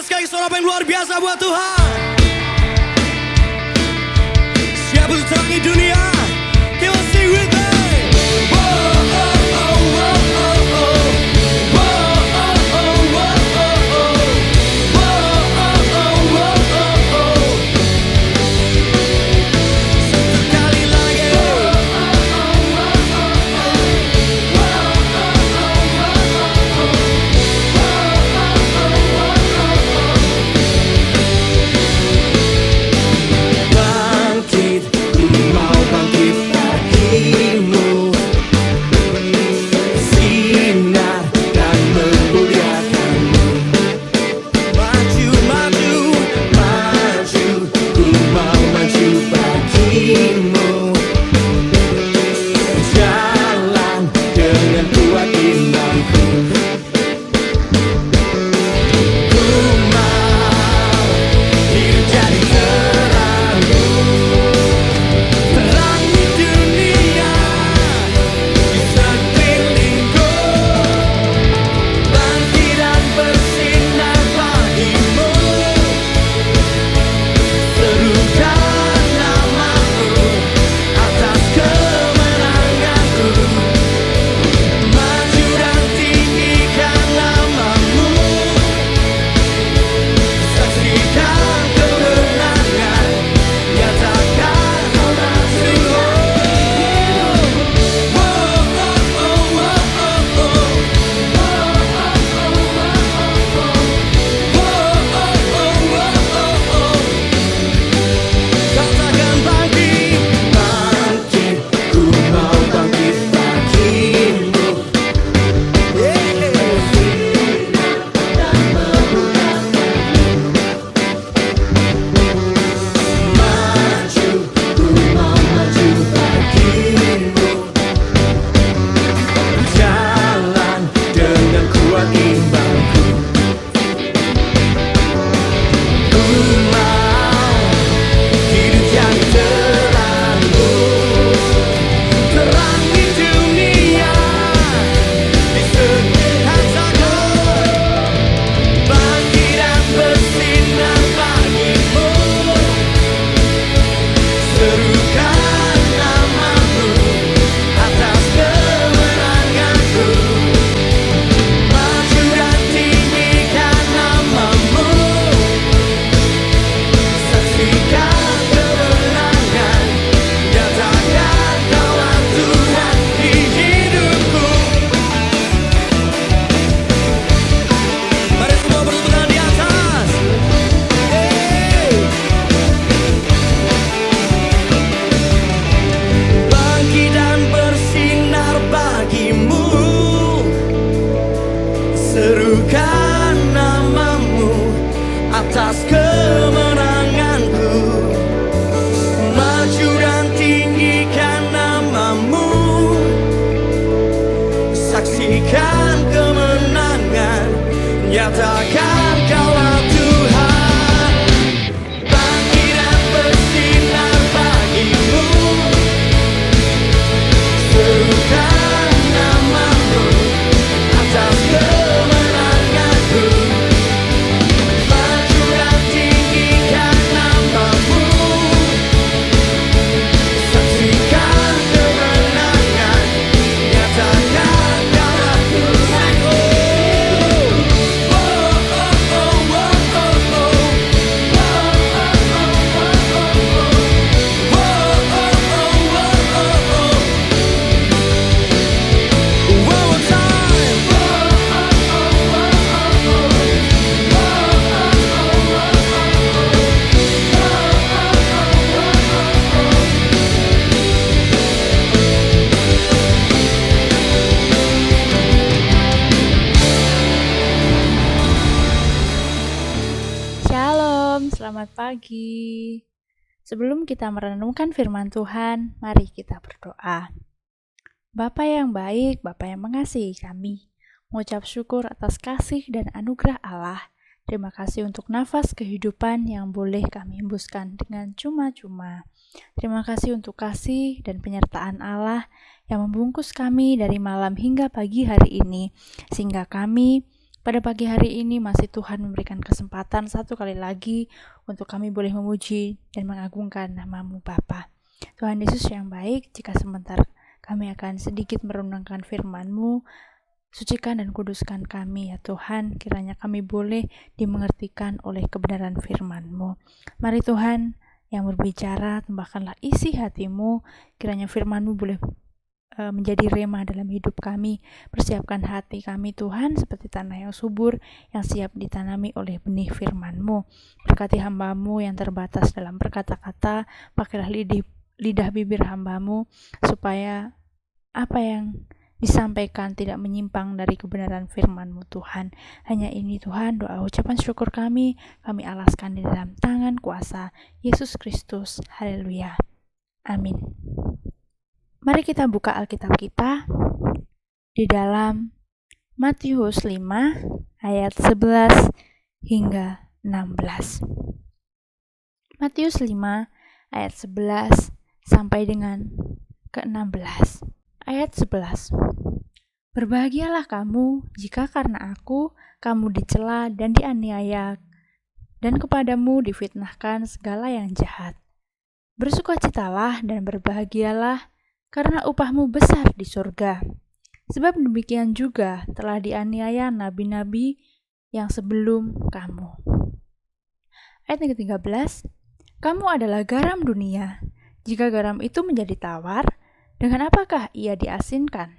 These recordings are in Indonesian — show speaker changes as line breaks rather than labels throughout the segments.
sekali suara yang luar biasa buat Tuhan. Siap untuk terangi dunia. Come on, sing with me. Whoa, oh, oh, oh, oh, oh. Whoa, oh, oh, oh, oh, oh. Whoa, oh, oh, oh, oh, oh. Satu kali lagi. Bangkit, ku mau bangkit bagimu. Sinar dan memuliakanmu. Maju, maju, maju, ku mau maju bagimu. Jalan dengan kuat imanku. Ku mau hidup jadi terangmu. Terangi dunia di sekelilingku. Bangkit dan bersinar bagimu. Serukan namamu atas kemenanganku. Maju dan tinggikan namamu. Saksikan kemenangan. Nyatakan kau masih katakan bangkit, bangkit, ku mau bangkit bagimu. Maju, ku mau maju bagimu. Jalan dengan kuat imanku. Ku mau hidup jadi terangmu. Terangi dunia di sekelilingku. Bangkit dan bersinar bagimu. Serukan namamu atas kemenanganku. Maju dan tinggikan namamu. Saksikan kemenangan. Nyatakan kaulah Tuhan di hidupku. Mari semua bertepuk tangan di atas. Bangkit dan bersinar bagimu. Serukan namamu atas kemenanganku. Maju dan tinggikan namamu. Saksikan kemenangan. Nyatakan kaulah Tuhan. Bangkit dan bersinar bagimu. Serukan namamu atas kemenanganku. Maju dan tinggikan namamu. Saksikan kemenangan. Nyatakan kaulah Tuhan.
Shalom, selamat pagi. Sebelum kita merenungkan firman Tuhan, mari kita berdoa. Bapa yang baik, Bapa yang mengasihi kami, mengucap syukur atas kasih dan anugerah Allah. Terima kasih untuk nafas kehidupan yang boleh kami hembuskan dengan cuma-cuma. Terima kasih untuk kasih dan penyertaan Allah yang membungkus kami dari malam hingga pagi hari ini, sehingga kami Pada pagi hari ini masih Tuhan memberikan kesempatan satu kali lagi untuk kami boleh memuji dan mengagungkan nama-Mu Bapa. Tuhan Yesus yang baik, jika sebentar kami akan sedikit merenungkan firman-Mu, sucikan dan kuduskan kami ya Tuhan, kiranya kami boleh dimengertikan oleh kebenaran firman-Mu. Mari Tuhan yang berbicara, tambahkanlah isi hati-Mu, kiranya firman-Mu boleh menjadi rema dalam hidup kami. Persiapkan hati kami Tuhan seperti tanah yang subur yang siap ditanami oleh benih firman-Mu. Berkati hamba-Mu yang terbatas dalam berkata-kata, pakailah lidah bibir hamba-Mu supaya apa yang disampaikan tidak menyimpang dari kebenaran firman-Mu Tuhan. Hanya ini Tuhan, doa ucapan syukur kami alaskan di dalam tangan kuasa Yesus Kristus. Haleluya. Amin. Mari kita buka Alkitab kita di dalam Matius 5 ayat 11 hingga 16. Matius 5 ayat 11 sampai dengan ke-16. Ayat 11. Berbahagialah kamu jika karena aku kamu dicela dan dianiaya dan kepadamu difitnahkan segala yang jahat. Bersukacitalah dan berbahagialah karena upahmu besar di surga. Sebab demikian juga telah dianiaya nabi-nabi yang sebelum kamu. Ayat yang ke-13. Kamu adalah garam dunia. Jika garam itu menjadi tawar, dengan apakah ia diasinkan?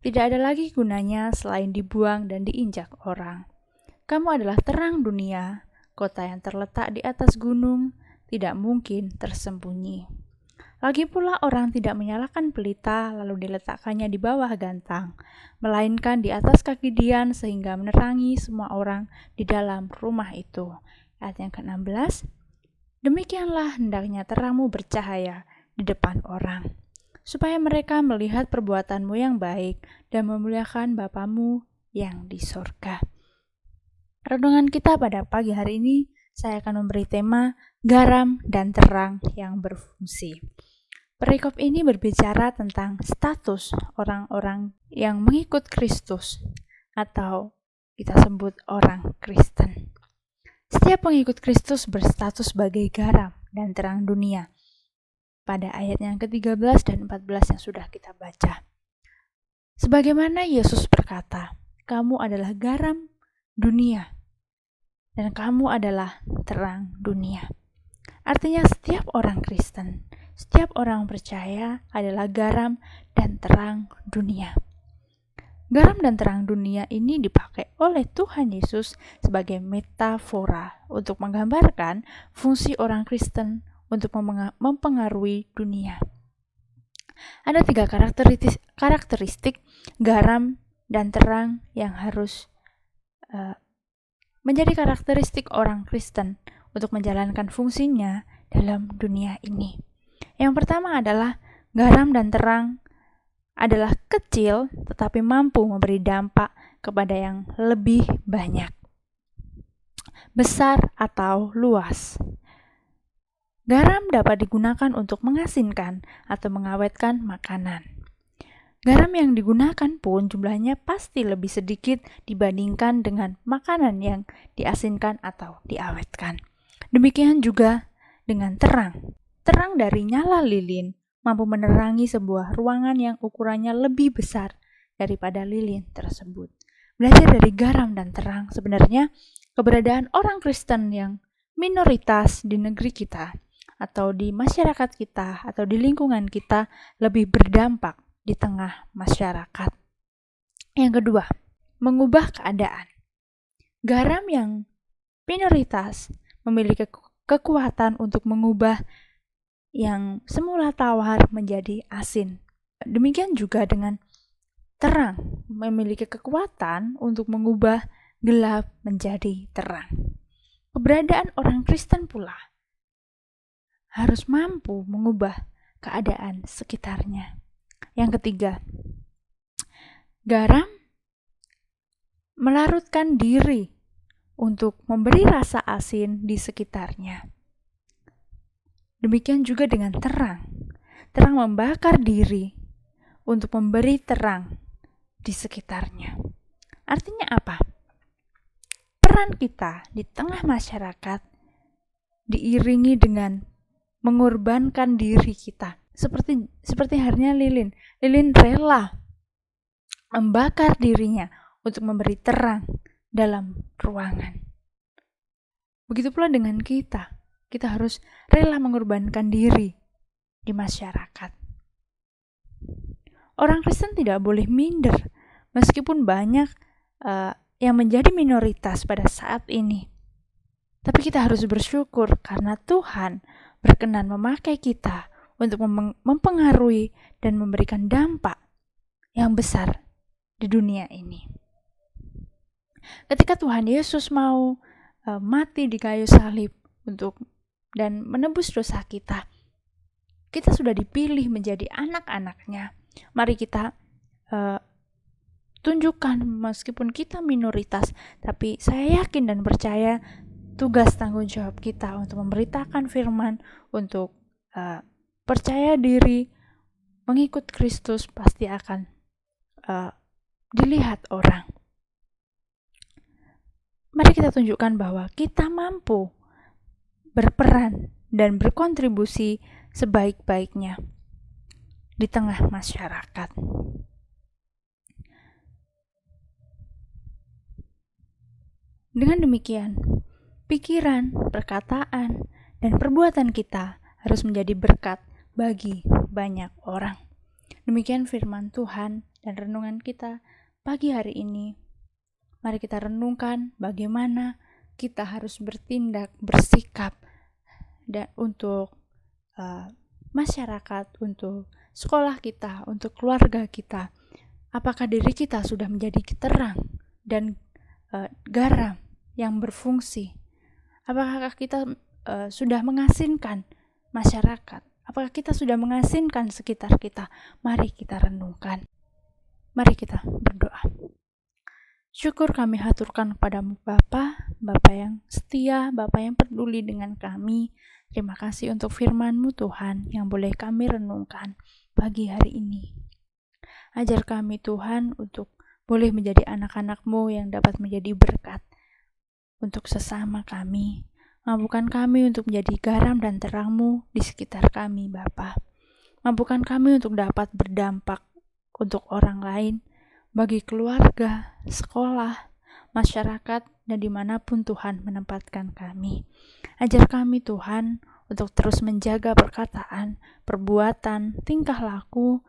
Tidak ada lagi gunanya selain dibuang dan diinjak orang. Kamu adalah terang dunia. Kota yang terletak di atas gunung tidak mungkin tersembunyi. Lagi pula orang tidak menyalakan pelita lalu diletakkannya di bawah gantang, melainkan di atas kaki dian sehingga menerangi semua orang di dalam rumah itu. Ayat yang ke-16. Demikianlah hendaknya terangmu bercahaya di depan orang, supaya mereka melihat perbuatanmu yang baik dan memuliakan Bapamu yang di sorga. Renungan kita pada pagi hari ini, saya akan memberi tema garam dan terang yang berfungsi. Perikop ini berbicara tentang status orang-orang yang mengikut Kristus atau kita sebut orang Kristen. Setiap pengikut Kristus berstatus sebagai garam dan terang dunia. Pada ayat yang ke-13 dan 14 yang sudah kita baca. Sebagaimana Yesus berkata, kamu adalah garam dunia dan kamu adalah terang dunia. Artinya setiap orang Kristen, setiap orang percaya adalah garam dan terang dunia. Garam dan terang dunia ini dipakai oleh Tuhan Yesus sebagai metafora untuk menggambarkan fungsi orang Kristen untuk mempengaruhi dunia. Ada 3 karakteristik garam dan terang yang harus menjadi karakteristik orang Kristen untuk menjalankan fungsinya dalam dunia ini. Yang pertama adalah garam dan terang adalah kecil tetapi mampu memberi dampak kepada yang lebih banyak, besar atau luas. Garam dapat digunakan untuk mengasinkan atau mengawetkan makanan. Garam yang digunakan pun jumlahnya pasti lebih sedikit dibandingkan dengan makanan yang diasinkan atau diawetkan. Demikian juga dengan terang. Terang dari nyala lilin mampu menerangi sebuah ruangan yang ukurannya lebih besar daripada lilin tersebut. Belajar dari garam dan terang, sebenarnya keberadaan orang Kristen yang minoritas di negeri kita atau di masyarakat kita atau di lingkungan kita lebih berdampak di tengah masyarakat. Yang kedua, mengubah keadaan. Garam yang minoritas memiliki kekuatan untuk mengubah yang semula tawar menjadi asin. Demikian juga dengan terang, memiliki kekuatan untuk mengubah gelap menjadi terang. Keberadaan orang Kristen pula harus mampu mengubah keadaan sekitarnya. Yang ketiga, garam melarutkan diri untuk memberi rasa asin di sekitarnya. Demikian juga dengan terang. Terang membakar diri untuk memberi terang di sekitarnya. Artinya apa? peran kita di tengah masyarakat diiringi dengan mengorbankan diri kita. Seperti halnya Lilin. Lilin rela membakar dirinya untuk memberi terang dalam ruangan. Begitu pula dengan kita. Kita harus rela mengorbankan diri di masyarakat. Orang Kristen tidak boleh minder, meskipun banyak yang menjadi minoritas pada saat ini. Tapi kita harus bersyukur karena Tuhan berkenan memakai kita untuk mempengaruhi dan memberikan dampak yang besar di dunia ini. Ketika Tuhan Yesus mau mati di kayu salib dan menebus dosa kita, kita sudah dipilih menjadi anak-anaknya. Mari kita tunjukkan meskipun kita minoritas, tapi saya yakin dan percaya tugas tanggung jawab kita untuk memberitakan firman, untuk percaya diri, mengikut Kristus pasti akan dilihat orang. Mari kita tunjukkan bahwa kita mampu berperan dan berkontribusi sebaik-baiknya di tengah masyarakat. Dengan demikian, pikiran, perkataan, dan perbuatan kita harus menjadi berkat bagi banyak orang. Demikian firman Tuhan dan renungan kita pagi hari ini. Mari kita renungkan bagaimana kita harus bertindak, bersikap dan untuk masyarakat, untuk sekolah kita, untuk keluarga kita. Apakah diri kita sudah menjadi terang dan garam yang berfungsi? Apakah kita sudah mengasinkan masyarakat? Apakah kita sudah mengasinkan sekitar kita? Mari kita renungkan. Mari kita berdoa. Syukur kami haturkan kepadamu Bapa yang setia, Bapa yang peduli dengan kami. Terima kasih untuk firman-Mu Tuhan yang boleh kami renungkan pagi hari ini. Ajar kami Tuhan untuk boleh menjadi anak-anak-Mu yang dapat menjadi berkat untuk sesama kami. Mampukan kami untuk menjadi garam dan terang-Mu di sekitar kami Bapa. Mampukan kami untuk dapat berdampak untuk orang lain, bagi keluarga, sekolah, masyarakat, dan dimanapun Tuhan menempatkan kami. Ajar kami Tuhan untuk terus menjaga perkataan, perbuatan, tingkah laku,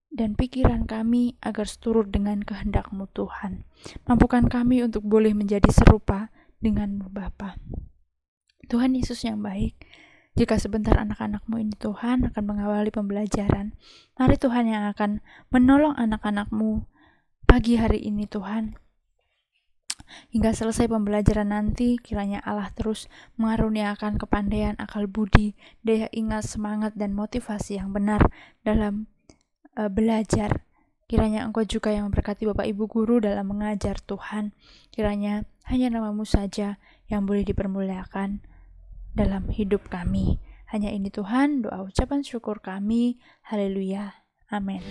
dan pikiran kami agar seturut dengan kehendak-Mu Tuhan. Mampukan kami untuk boleh menjadi serupa dengan-Mu Bapa. Tuhan Yesus yang baik, jika sebentar anak-anak-Mu ini Tuhan akan mengawali pembelajaran, mari Tuhan yang akan menolong anak-anak-Mu pagi hari ini Tuhan. Hingga selesai pembelajaran nanti, kiranya Allah terus mengaruniakan kepandaian, akal budi, daya ingat, semangat, dan motivasi yang benar dalam belajar. Kiranya Engkau juga yang memberkati Bapak Ibu Guru dalam mengajar Tuhan. Kiranya hanya nama-Mu saja yang boleh dipermuliakan dalam hidup kami. Hanya ini Tuhan, doa ucapan syukur kami. Haleluya. Amin.